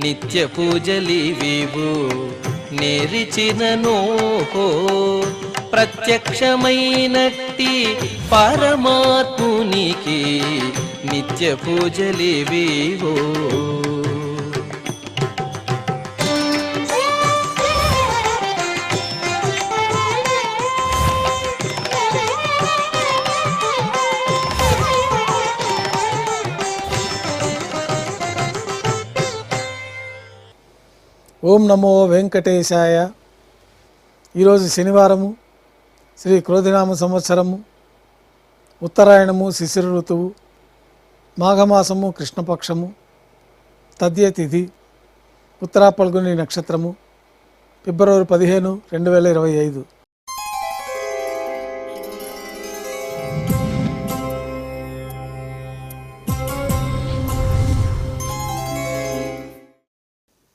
నిత్య పూజలివివు నేరిచిననోహో ప్రత్యక్షమైనట్టి పరమాత్మునికి నిత్య పూజలివివో. ఓం నమో వెంకటేశాయ. ఈరోజు శనివారము, శ్రీ క్రోధినామ సంవత్సరము, ఉత్తరాయణము, శిశిర ఋతువు, మాఘమాసము, కృష్ణపక్షము, తద్య తిథి, ఉత్తరా పల్గుని నక్షత్రము, ఫిబ్రవరి 15, 2025.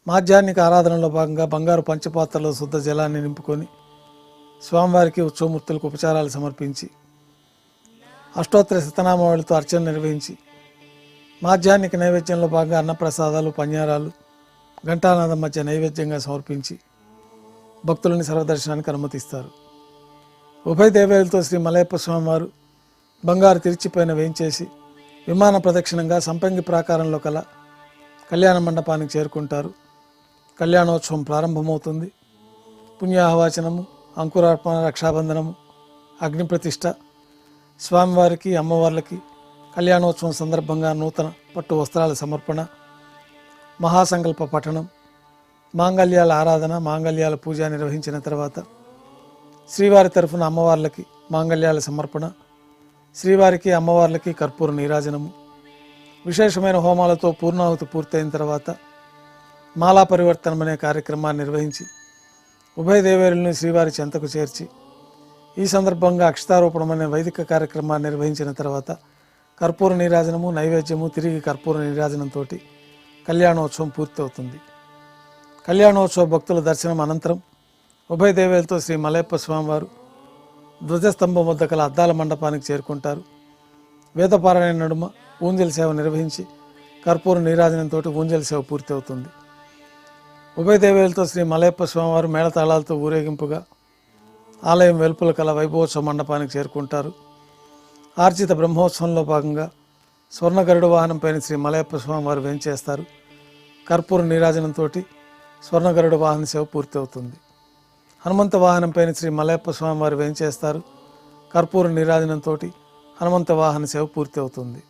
మాధ్యాహ్నిక ఆరాధనలో భాగంగా బంగారు పంచపాత్రలో శుద్ధ జలాన్ని నింపుకొని స్వామివారికి ఉత్సవమూర్తులకు ఉపచారాలు సమర్పించి అష్టోత్తర శతనామావళితో అర్చన నిర్వహించి మాధ్యాహ్నిక నైవేద్యంలో భాగంగా అన్నప్రసాదాలు, పన్యారాలు, ఘంటానాదం మధ్య నైవేద్యంగా సమర్పించి భక్తులని సర్వదర్శనానికి అనుమతిస్తారు. ఉభయ దేవేలతో శ్రీ మలయప్ప స్వామివారు బంగారు తిరిచిపైన వేయించేసి విమాన ప్రదక్షిణంగా సంపంగి ప్రాకారంలో కల కళ్యాణ మండపానికి చేరుకుంటారు. కళ్యాణోత్సవం ప్రారంభమవుతుంది. పుణ్యాహవాచనము, అంకురార్పణ, రక్షాబంధనము, అగ్నిప్రతిష్ఠ, స్వామివారికి, అమ్మవార్లకి కళ్యాణోత్సవం సందర్భంగా నూతన పట్టు వస్త్రాల సమర్పణ, మహాసంకల్ప పఠనం, మాంగళ్యాల ఆరాధన, మాంగళ్యాల పూజ నిర్వహించిన తర్వాత శ్రీవారి తరఫున అమ్మవార్లకి మాంగళ్యాల సమర్పణ, శ్రీవారికి, అమ్మవార్లకి కర్పూర నీరాజనము, విశేషమైన హోమాలతో పూర్ణాహుతి పూర్తయిన తర్వాత మాలా పరివర్తనం అనే కార్యక్రమాన్ని నిర్వహించి ఉభయ దేవేరులను శ్రీవారి చెంతకు చేర్చి ఈ సందర్భంగా అక్షతారోపణం అనే వైదిక కార్యక్రమాన్ని నిర్వహించిన తర్వాత కర్పూర నీరాజనము, నైవేద్యము, తిరిగి కర్పూర నీరాజనంతో కళ్యాణోత్సవం పూర్తి అవుతుంది. కళ్యాణోత్సవ భక్తుల దర్శనం అనంతరం ఉభయ దేవేలతో శ్రీ మలయప్ప స్వామివారు ధ్వజస్తంభం వద్ద కల అద్దాల మండపానికి చేరుకుంటారు. వేదపారాయణ నడుమ ఊంజల్ సేవ నిర్వహించి కర్పూర నీరాజనంతో ఊంజల్ సేవ పూర్తి అవుతుంది. ఉభయ దేవేలతో శ్రీ మలయప్ప స్వామివారు మేళతాళాలతో ఊరేగింపుగా ఆలయం వెలుపల కల వైభవోత్సవ మండపానికి చేరుకుంటారు. ఆర్జిత బ్రహ్మోత్సవంలో భాగంగా స్వర్ణ గరుడ వాహనంపైన శ్రీ మలయప్ప స్వామివారు వేంచేస్తారు. కర్పూర నీరాజనంతో స్వర్ణ గరుడ వాహన సేవ పూర్తి అవుతుంది. హనుమంత వాహనంపైన శ్రీ మలయప్ప స్వామివారు వేంచేస్తారు. కర్పూర నీరాజనంతో హనుమంత వాహన సేవ పూర్తి అవుతుంది.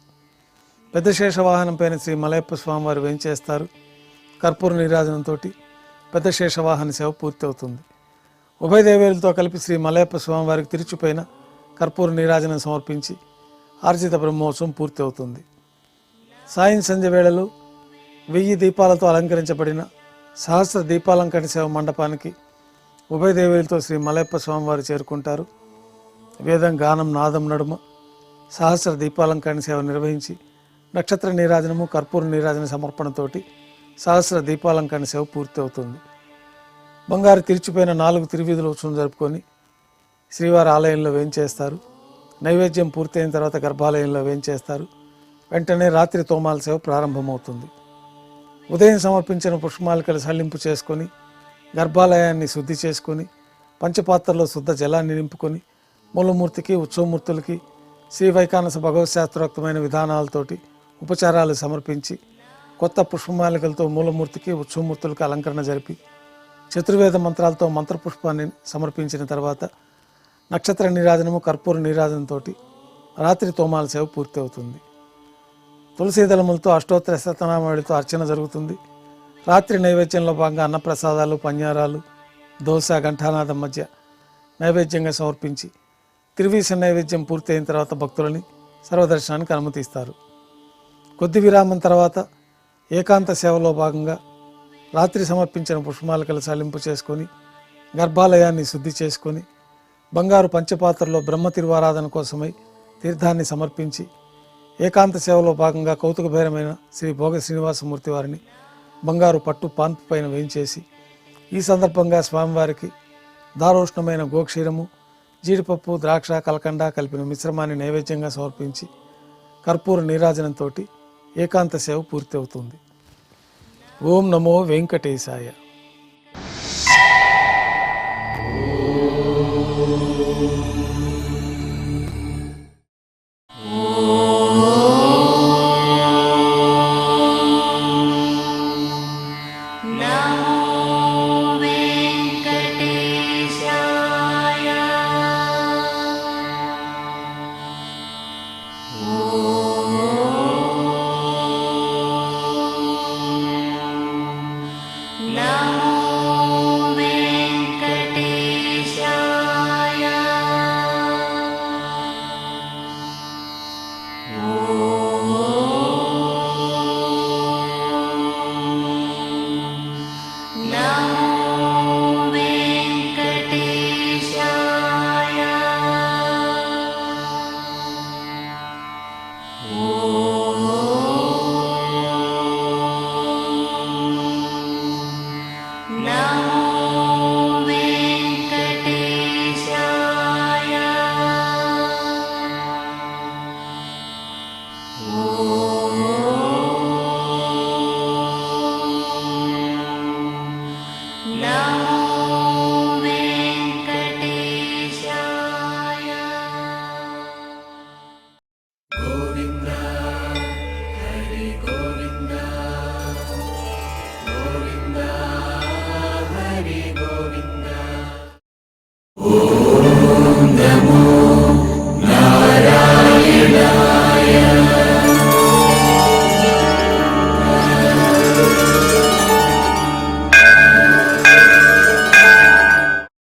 పెద్ద శేష వాహనంపైన శ్రీ మలయప్ప స్వామివారు వేంచేస్తారు. కర్పూర నీరాజనంతో పెద్ద శేష వాహన సేవ పూర్తి అవుతుంది. ఉభయ దేవేలతో కలిపి శ్రీ మలయప్ప స్వామివారికి తిరుచుపైన కర్పూర నీరాజనం సమర్పించి ఆర్జిత బ్రహ్మోత్సవం పూర్తి అవుతుంది. సాయం సంధ్య వేళలో 1000 దీపాలతో అలంకరించబడిన సహస్ర దీపాలంకరణ సేవ మండపానికి ఉభయ దేవేలతో శ్రీ మలయప్ప స్వామివారు చేరుకుంటారు. వేదం, గానం, నాదం నడుమ సహస్ర దీపాలంకరణ సేవ నిర్వహించి నక్షత్ర నీరాజనము, కర్పూర నీరాజన సమర్పణతోటి సహస్ర దీపాలంకరణ సేవ పూర్తి అవుతుంది. బంగారు తిరిచిపోయిన 4 తిరువీధుల ఉత్సవం జరుపుకొని శ్రీవారి ఆలయంలో వేంచేస్తారు. నైవేద్యం పూర్తయిన తర్వాత గర్భాలయంలో వేంచేస్తారు. వెంటనే రాత్రి తోమాల సేవ ప్రారంభమవుతుంది. ఉదయం సమర్పించిన పుష్పమాలికలు సల్లింపు చేసుకొని గర్భాలయాన్ని శుద్ధి చేసుకొని పంచపాత్రలో శుద్ధ జలాన్ని నింపుకొని మూలమూర్తికి, ఉత్సవమూర్తులకి శ్రీ వైకానస భగవత్ శాస్త్రోక్తమైన విధానాలతోటి ఉపచారాలు సమర్పించి కొత్త పుష్పమాలికలతో మూలమూర్తికి, ఉత్సవమూర్తులకు అలంకరణ జరిపి చతుర్వేద మంత్రాలతో మంత్రపుష్పాన్ని సమర్పించిన తర్వాత నక్షత్ర నీరాజనము, కర్పూర నీరాజనంతో రాత్రి తోమాల సేవ పూర్తి అవుతుంది. తులసీదళములతో అష్టోత్తర శతనామావళితో అర్చన జరుగుతుంది. రాత్రి నైవేద్యంలో భాగంగా అన్నప్రసాదాలు, పన్యారాలు, దోశ, ఘంటానాదం మధ్య నైవేద్యంగా సమర్పించి తిరువీస నైవేద్యం పూర్తి అయిన తర్వాత భక్తులని సర్వదర్శనానికి అనుమతిస్తారు. కొద్ది విరామం తర్వాత ఏకాంత సేవలో భాగంగా రాత్రి సమర్పించిన పుష్పమాలికలు సల్లింపు చేసుకొని గర్భాలయాన్ని శుద్ధి చేసుకొని బంగారు పంచపాత్రలో బ్రహ్మ తిరువారాధన కోసమై తీర్థాన్ని సమర్పించి ఏకాంత సేవలో భాగంగా కౌతుకభైరమైన శ్రీ భోగ శ్రీనివాసమూర్తి వారిని బంగారు పట్టు పాన్పు పైన వేయించేసి ఈ సందర్భంగా స్వామివారికి దారోష్ణమైన గోక్షీరము, జీడిపప్పు, ద్రాక్ష, కలకండ కలిపిన మిశ్రమాన్ని నైవేద్యంగా సమర్పించి కర్పూర నీరాజనంతో ఏకాంత సేవ పూర్తి అవుతుంది. ఓం నమో వెంకటేశాయ. ఓ